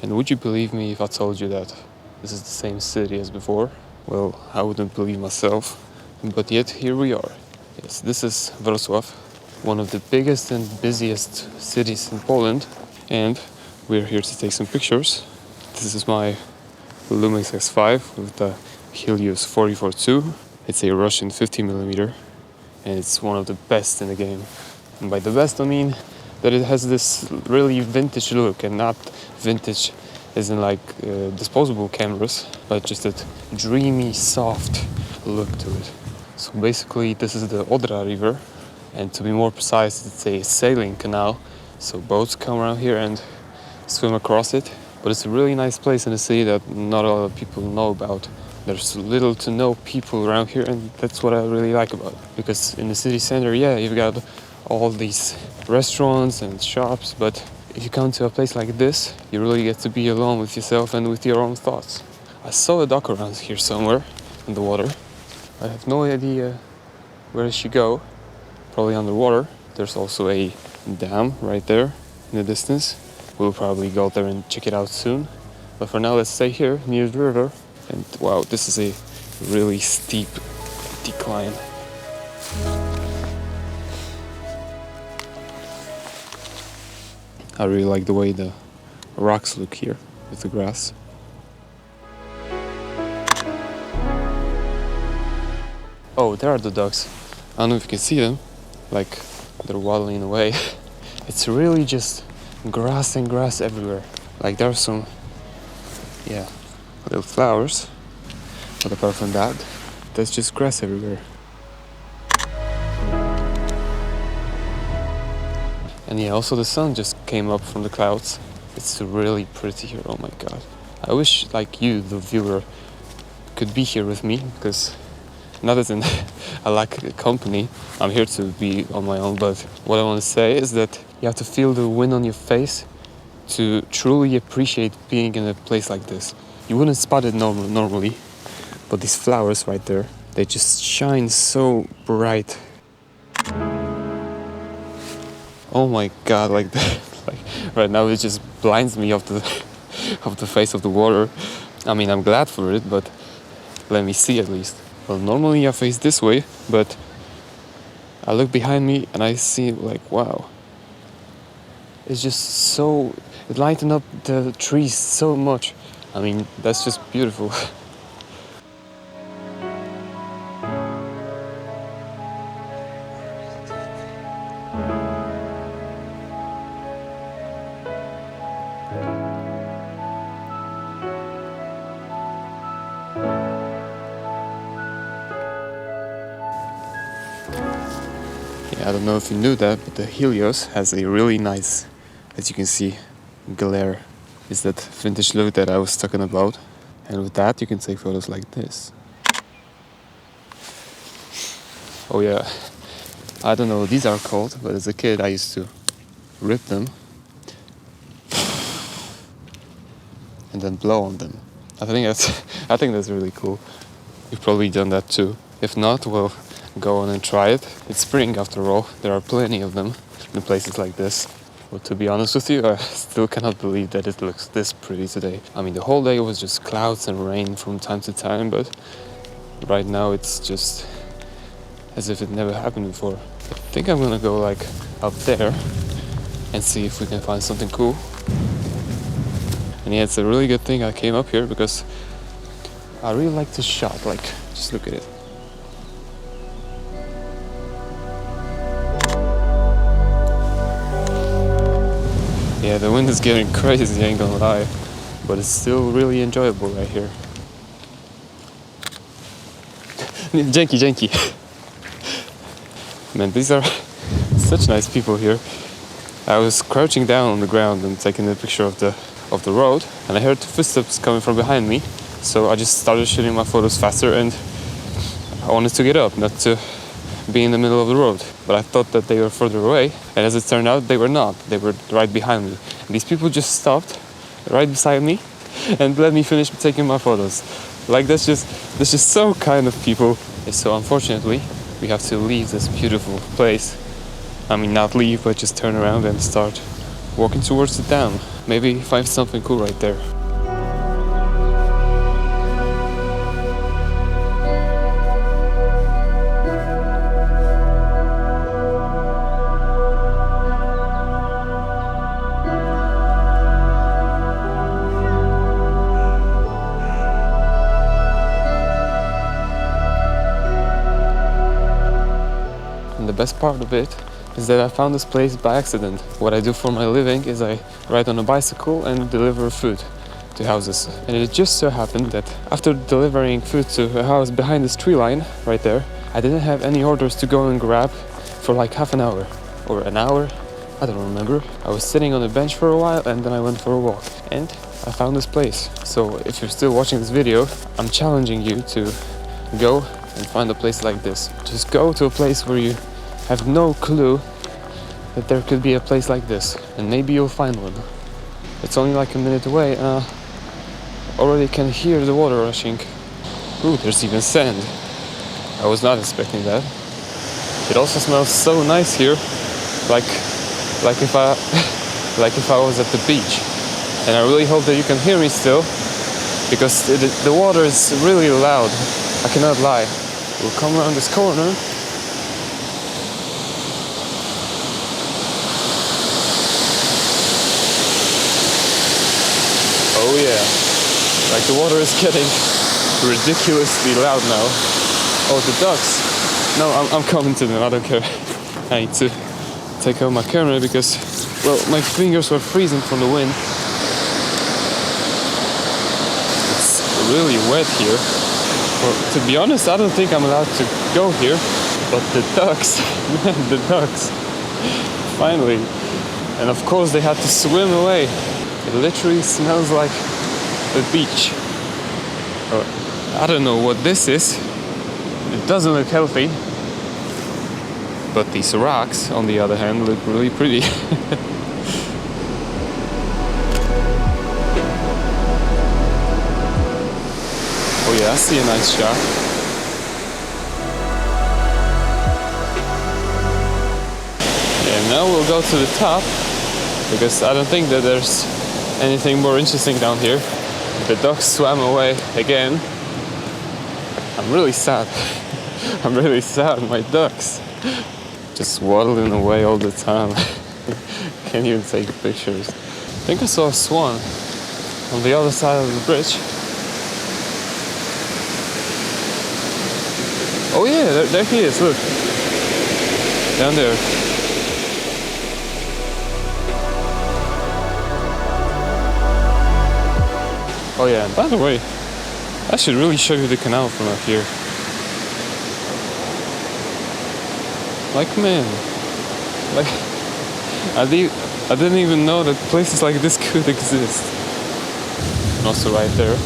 And would you believe me if I told you that this is the same city as before? Well, I wouldn't believe myself, but yet here we are. Yes, this is Wrocław, one of the biggest and busiest cities in Poland, and we're here to take some pictures. This is my Lumix X5 with the Helios 44-2. It's a Russian 50mm, and it's one of the best in the game. And by the best, I mean that it has this really vintage look, and not vintage as in like disposable cameras, but just that dreamy, soft look to it. So basically, this is the Odra River, and to be more precise, it's a sailing canal. So boats come around here and swim across it. But it's a really nice place in the city that not a lot of people know about. There's little to no people around here, and that's what I really like about it. Because in the city center, yeah, you've got all these restaurants and shops, but if you come to a place like this, you really get to be alone with yourself and with your own thoughts. I saw a duck around here somewhere in the water. I have no idea where she go. Probably underwater. There's also a dam right there in the distance. We'll probably go there and check it out soon. But for now, let's stay here near the river. And wow, this is a really steep decline. I really like the way the rocks look here with the grass. Oh, there are the ducks. I don't know if you can see them, like they're waddling away. It's really just grass and grass everywhere. Like there are some, yeah, little flowers, but apart from that, there's just grass everywhere. And yeah, also the sun just came up from the clouds. It's really pretty here, oh my god. I wish, like you, the viewer, could be here with me, because not as in I like company, I'm here to be on my own, but what I want to say is that you have to feel the wind on your face to truly appreciate being in a place like this. You wouldn't spot it normally, but these flowers right there, they just shine so bright. Oh my god, like that. Like right now it just blinds me off the face of the water. I mean, I'm glad for it, but let me see at least. Well, normally I face this way, but I look behind me and I see like, wow. It's just so, it lightened up the trees so much. I mean, that's just beautiful. I don't know if you knew that, but the Helios has a really nice, as you can see, glare. It's that vintage look that I was talking about. And with that, you can take photos like this. Oh yeah, I don't know what these are called, but as a kid I used to rip them and then blow on them. I think that's really cool. You've probably done that too. If not, well, go on and try it. It's spring after all. There are plenty of them in places like this. But to be honest with you, I still cannot believe that it looks this pretty today. I mean, the whole day was just clouds and rain from time to time, but right now it's just as if it never happened before. I think I'm gonna go like up there and see if we can find something cool. And yeah, it's a really good thing I came up here because I really like to shot. Like, just look at it. Yeah, the wind is getting crazy, I ain't gonna lie, but it's still really enjoyable right here. Dzięki. Man, these are such nice people here. I was crouching down on the ground and taking a picture of the road, and I heard footsteps coming from behind me, so I just started shooting my photos faster, and I wanted to get up, not to be in the middle of the road. But I thought that they were further away, and as it turned out, they were not. They were right behind me. And these people just stopped right beside me and let me finish taking my photos. Like, that's just so kind of people. And so unfortunately, we have to leave this beautiful place. I mean, not leave, but just turn around and start walking towards the dam. Maybe find something cool right there. And the best part of it is that I found this place by accident. What I do for my living is I ride on a bicycle and deliver food to houses. And it just so happened that after delivering food to a house behind this tree line right there, I didn't have any orders to go and grab for like half an hour or an hour. I don't remember. I was sitting on a bench for a while and then I went for a walk and I found this place. So if you're still watching this video, I'm challenging you to go and find a place like this. Just go to a place where you have no clue that there could be a place like this, and maybe you'll find one. It's only like a minute away and I already can hear the water rushing. Ooh, there's even sand. I was not expecting that. It also smells so nice here, like if I like if I was at the beach. And I really hope that you can hear me still, because the water is really loud. I cannot lie. We'll come around this corner. Oh yeah, like the water is getting ridiculously loud now. Oh, the ducks. No, I'm coming to them, I don't care. I need to take out my camera because, well, my fingers were freezing from the wind. It's really wet here. Well, to be honest, I don't think I'm allowed to go here. But the ducks, man, the ducks. Finally. And of course they had to swim away. It literally smells like a beach. I don't know what this is. It doesn't look healthy. But these rocks, on the other hand, look really pretty. Oh yeah, I see a nice shot. And now we'll go to the top, because I don't think that there's anything more interesting down here. The ducks swam away again. I'm really sad. I'm really sad, my ducks. Just waddling away all the time. Can't even take pictures. I think I saw a swan on the other side of the bridge. Oh yeah, there he is, look. Down there. Oh yeah, and by the way, I should really show you the canal from up here. Like, man, like, I didn't even know that places like this could exist. And also right there,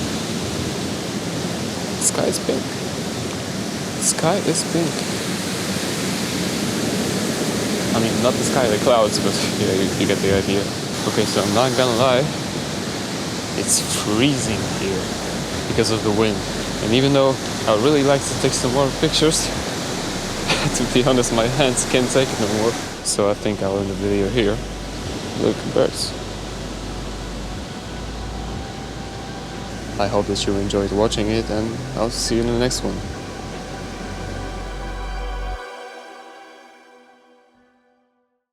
the sky is pink. The sky is pink. I mean, not the sky, the clouds, but yeah, you get the idea. Okay, so I'm not gonna lie, it's freezing here because of the wind. And even though I would really like to take some more pictures, to be honest, my hands can't take it no more. So I think I'll end the video here. Look, birds. I hope that you enjoyed watching it, and I'll see you in the next one.